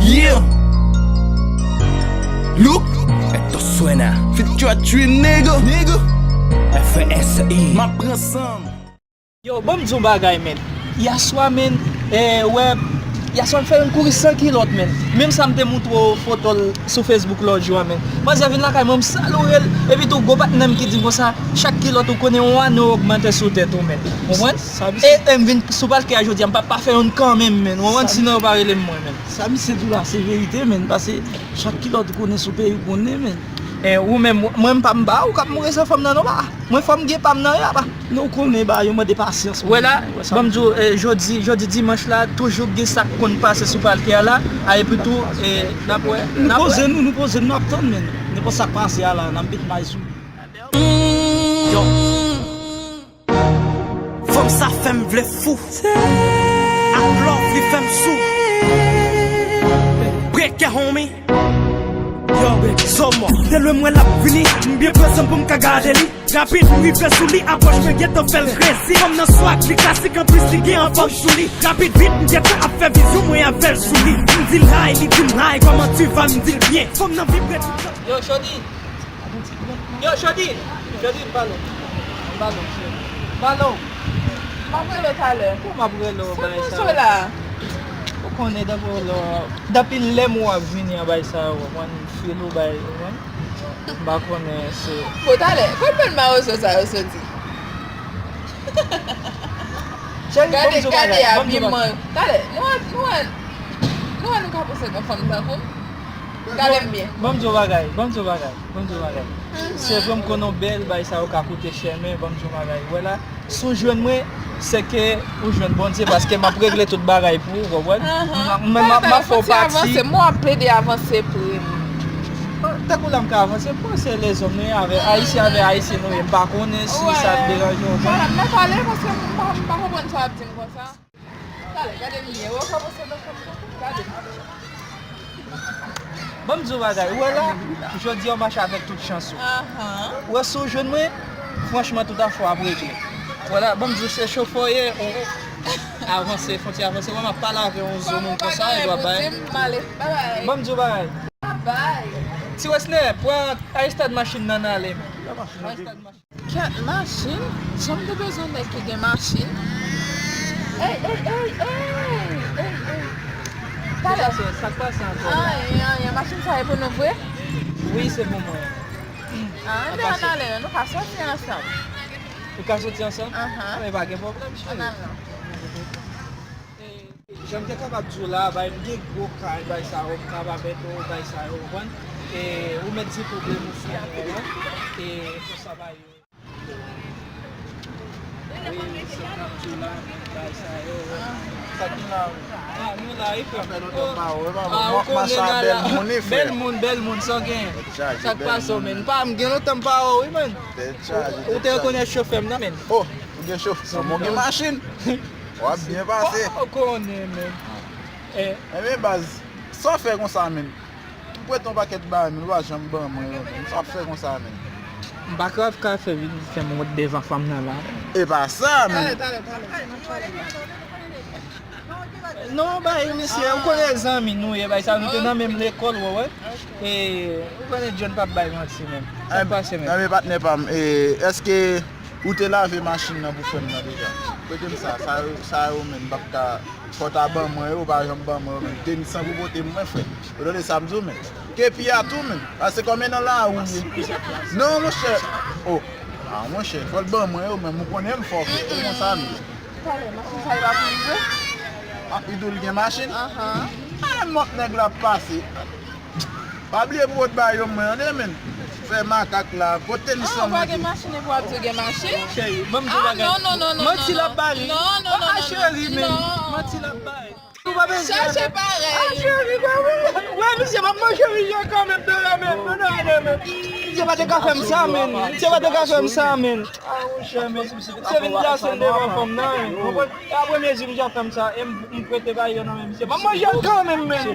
Yeah. Look, esto suena. Feature Twin nigga. FSI. Ma pran sam. Yo, bon mdou bagay men. Yaswa men, web. Yaswa fè yon kouri 100 kilot men. Mem sa mte moutro fotol sou Facebook lò jwa men. Mwa zavin la kay mwen salorel. Epi tou go pat nem ki di kon sa, chak kilot ou konen 1 euro augmente sou tèt ou men. Mwen? E mvin sou pal ki a jodi, m pa fè yon kan men men. Mwen sinon pare le mwen men. Sa mi se dou la, se verite men. Pase chak kilot ou konen sou peyi ou konen men. Ou men mwen pa mba ou kap mwere sa fam nan nou ba. Mwen fam ge pam nan ya ba. Nou konen ba, yon mwen de pasyans. Wè la, bamdou, jodi dimanche la, toujou ge sak kon pase sou pal ki a la, a epi tou, napwe. Nou pose nou ap ton men. Ne po sak pase a la, nan bit may sou. Yo, fom sa fem vle fou, ak love li fem sou. Breke homie. Yo, somo, delwe mwen la vini, mbye presen pou mka gade li. Rapide mwi fe sou li, apoj me get an fel resi. Kom nan swag li klasik an plus li gen an fom sou li. Rapide vite mget an fe vizyon mwen an fel sou li. Mdil hay, li dim hay, koman tu va mdil bien. Fom nan vibre tout sa. Yo, Chodi, ballon. Mabrelo tale. Pou mabrelo bay Pou sa? so la? Pou konen d'abord lo, dapil lem ou ap vini a bay sa ou, wan fil ou bay, wan? Ba konen se... Po tale, kon pen ma oso sa oso di? Gade a bi man. Tale, nou an nou ka pose kon fam tan koum? Gade mbiye. Bamdou bagay. Se vwem konon bel bay sa ou ka koute cheme, bamdou bagay. Wela, sou jwen mwen, se ke ou jwen bonze, paske ma pregle tout bagay pou, wabwen? Ma fò pati. Mwen ple de avanse pou. Takou lam ka avanse, pou se les om nou ave Haïti nou yon pa konen si sa te deranjou. Mwen pale, paske mwen pa kompon sa ap din kon sa. Tale, gade mbiye, wè ka pose do kom sa. Gade. Bamdou bagay, wè la, jodi yon mache avèk tout chansou. Wè sou jwen mwen, franchman tout a fò ap regle. Wè la, bamdou se chofoye, avanse, fonti avanse, wè ma pala avè yon zonon kon sa, yon wè bay. Bamdou bagay. Ti wè snè, pou a stad machin nan ale men. Kat machin? Jom de bezon de ki gen machin? Hey! Tale. Sa kwa sa ankon? Yon machin sa e pou nou vwe? Oui, se pou mwen. Ande an ale, nou ka soti ansam. Ou ka soti ansan? Mwen bagay problem, An chéri. ale. Jom te kapap djou la, bay mge go kay bay sa ou, kababet ou bay sa ou, wan. Ou met di problem ou fi an, wan. Pou sa bay yo. Oui, se kap djou la, bay sa ou, wan. Sa ki la ou. Nou la, ifan. Bel moun, so gen. Sak pa so men. Pa m gen nou tem pa ou, men. Ou te konen chofem nan men. Oh, ou gen chofem, moun gen machin. Wap bien pase. Ou konen men. Eme baz, sa fè kon sa men. Mpwè ton paket ba men, waj jan ban mwen. Sa fè kon sa men. Mbakav ka fè moun devan fam nan la. E pa sa men. Tale. Non, ba, misye, ou konen examen nou ye, bay sa nou te nan menm l'ekol wè. Ou konen John Pap bay manti men. Sa pase men. Eme patne pam, eske ou te lave machin nan pou fèm nan deja? Pwede m sa yo men bak ka kota ban mwen yo, ba jan ban mwen men. Teni san pou bote mwen fè. O do de samzou men. Ke pi a tou men. Ase komen nan la ou ye. Non mwen chè. Oh, mwen chè. Fòl ban mwen yo men. Mwen konen m fòk. E mwen sa men. Tale, machin sa yon ap mwen? Idou li gen machin? Mok neg la pase. Pabli e bot ba yon mwen men. Fè makak la. Kote ni san Wage machin e pou ap tou gen machin? Chéri, mwen mdou bagay. Non. Mati la bari. Non. Chéri men. Mati la bari. Chache parey. Chéri, wè misye, mwen chéri yon kamen de la men. Se va te ka fèm sa men. Se vin la sen devan fòm nan. Apre mè zi mja fèm sa, m prete ba yon nan men misye. Mwen yon kamen men.